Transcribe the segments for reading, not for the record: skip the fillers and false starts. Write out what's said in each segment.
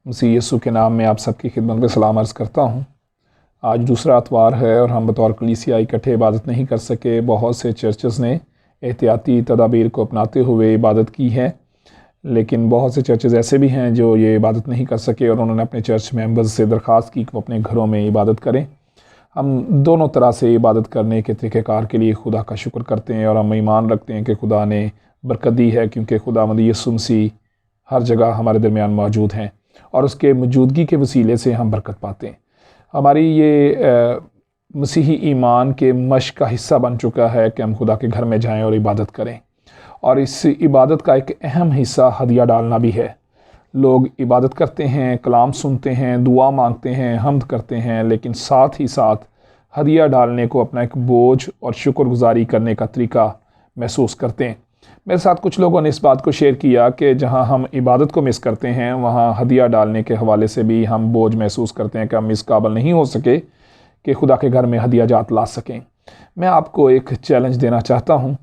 مسیح یسوع کے نام میں آپ سب کی خدمت میں سلام عرض کرتا ہوں۔ آج دوسرا اتوار ہے اور ہم بطور کلیسیا اکٹھے عبادت نہیں کر سکے۔ بہت سے چرچز نے احتیاطی تدابیر کو اپناتے ہوئے عبادت کی ہے، لیکن بہت سے چرچز ایسے بھی ہیں جو یہ عبادت نہیں کر سکے اور انہوں نے اپنے چرچ ممبرز سے درخواست کی کہ وہ اپنے گھروں میں عبادت کریں۔ ہم دونوں طرح سے عبادت کرنے کے طریقہ کار کے لیے خدا کا شکر کرتے ہیں اور ہم ایمان رکھتے ہیں کہ خدا نے برکت دی ہے، کیونکہ خداوند یسوع مسیح ہر جگہ ہمارے درمیان موجود ہیں اور اس کے موجودگی کے وسیلے سے ہم برکت پاتے ہیں۔ ہماری یہ مسیحی ایمان کے مشق کا حصہ بن چکا ہے کہ ہم خدا کے گھر میں جائیں اور عبادت کریں، اور اس عبادت کا ایک اہم حصہ ہدیہ ڈالنا بھی ہے۔ لوگ عبادت کرتے ہیں، کلام سنتے ہیں، دعا مانگتے ہیں، حمد کرتے ہیں، لیکن ساتھ ہی ساتھ ہدیہ ڈالنے کو اپنا ایک بوجھ اور شکر گزاری کرنے کا طریقہ محسوس کرتے ہیں۔ میرے ساتھ کچھ لوگوں نے اس بات کو شیئر کیا کہ جہاں ہم عبادت کو مس کرتے ہیں، وہاں ہدیہ ڈالنے کے حوالے سے بھی ہم بوجھ محسوس کرتے ہیں کہ ہم اس قابل نہیں ہو سکے کہ خدا کے گھر میں ہدیہ جات لا سکیں۔ میں آپ کو ایک چیلنج دینا چاہتا ہوں۔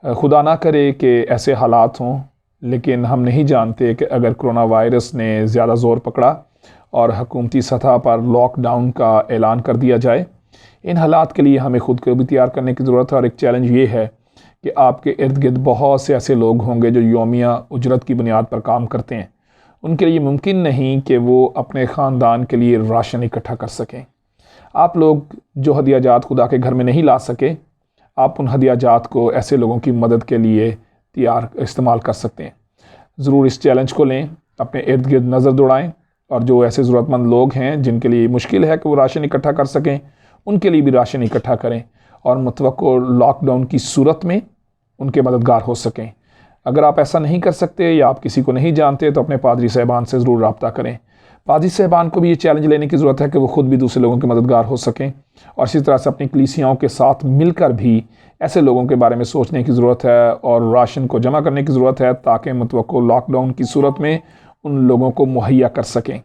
خدا نہ کرے کہ ایسے حالات ہوں، لیکن ہم نہیں جانتے کہ اگر کرونا وائرس نے زیادہ زور پکڑا اور حکومتی سطح پر لاک ڈاؤن کا اعلان کر دیا جائے، ان حالات کے لیے ہمیں خود کو بھی تیار کرنے کی ضرورت ہے۔ اور ایک چیلنج یہ ہے کہ آپ کے ارد گرد بہت سے ایسے لوگ ہوں گے جو یومیہ اجرت کی بنیاد پر کام کرتے ہیں۔ ان کے لیے ممکن نہیں کہ وہ اپنے خاندان کے لیے راشن اکٹھا کر سکیں۔ آپ لوگ جو ہدیہ جات خدا کے گھر میں نہیں لا سکے، آپ ان ہدیہ جات کو ایسے لوگوں کی مدد کے لیے استعمال کر سکتے ہیں۔ ضرور اس چیلنج کو لیں، اپنے ارد گرد نظر دوڑائیں، اور جو ایسے ضرورت مند لوگ ہیں جن کے لیے مشکل ہے کہ وہ راشن اکٹھا کر سکیں، ان کے لیے بھی راشن اکٹھا کریں اور متوقع لاک ڈاؤن کی صورت میں ان کے مددگار ہو سکیں۔ اگر آپ ایسا نہیں کر سکتے یا آپ کسی کو نہیں جانتے تو اپنے پادری صاحبان سے ضرور رابطہ کریں۔ پادری صاحبان کو بھی یہ چیلنج لینے کی ضرورت ہے کہ وہ خود بھی دوسرے لوگوں کے مددگار ہو سکیں، اور اسی طرح سے اپنی کلیسیاؤں کے ساتھ مل کر بھی ایسے لوگوں کے بارے میں سوچنے کی ضرورت ہے اور راشن کو جمع کرنے کی ضرورت ہے تاکہ متوقع لاک ڈاؤن کی صورت میں ان لوگوں کو مہیا کر سکیں۔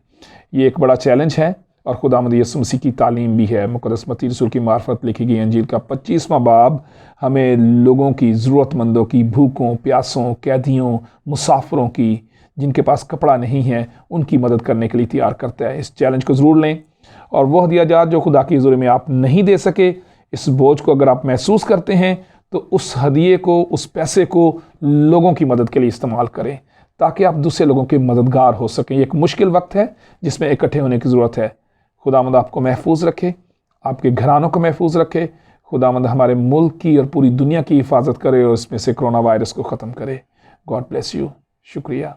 یہ ایک بڑا چیلنج ہے اور خداوند یسوع مسیح کی تعلیم بھی ہے۔ مقدس متی رسول کی معرفت لکھی گئی انجیل کا 25واں باب ہمیں لوگوں کی، ضرورت مندوں کی، بھوکوں، پیاسوں، قیدیوں، مسافروں کی، جن کے پاس کپڑا نہیں ہے، ان کی مدد کرنے کے لیے تیار کرتا ہے۔ اس چیلنج کو ضرور لیں، اور وہ ہدیہ جات جو خدا کی حضوری میں آپ نہیں دے سکے، اس بوجھ کو اگر آپ محسوس کرتے ہیں تو اس ہدیے کو، اس پیسے کو لوگوں کی مدد کے لیے استعمال کریں تاکہ آپ دوسرے لوگوں کے مددگار ہو سکیں۔ یہ ایک مشکل وقت ہے جس میں اکٹھے ہونے کی ضرورت ہے۔ خداوند آپ کو محفوظ رکھے، آپ کے گھرانوں کو محفوظ رکھے۔ خداوند ہمارے ملک کی اور پوری دنیا کی حفاظت کرے اور اس میں سے کرونا وائرس کو ختم کرے۔ God bless you. شکریہ۔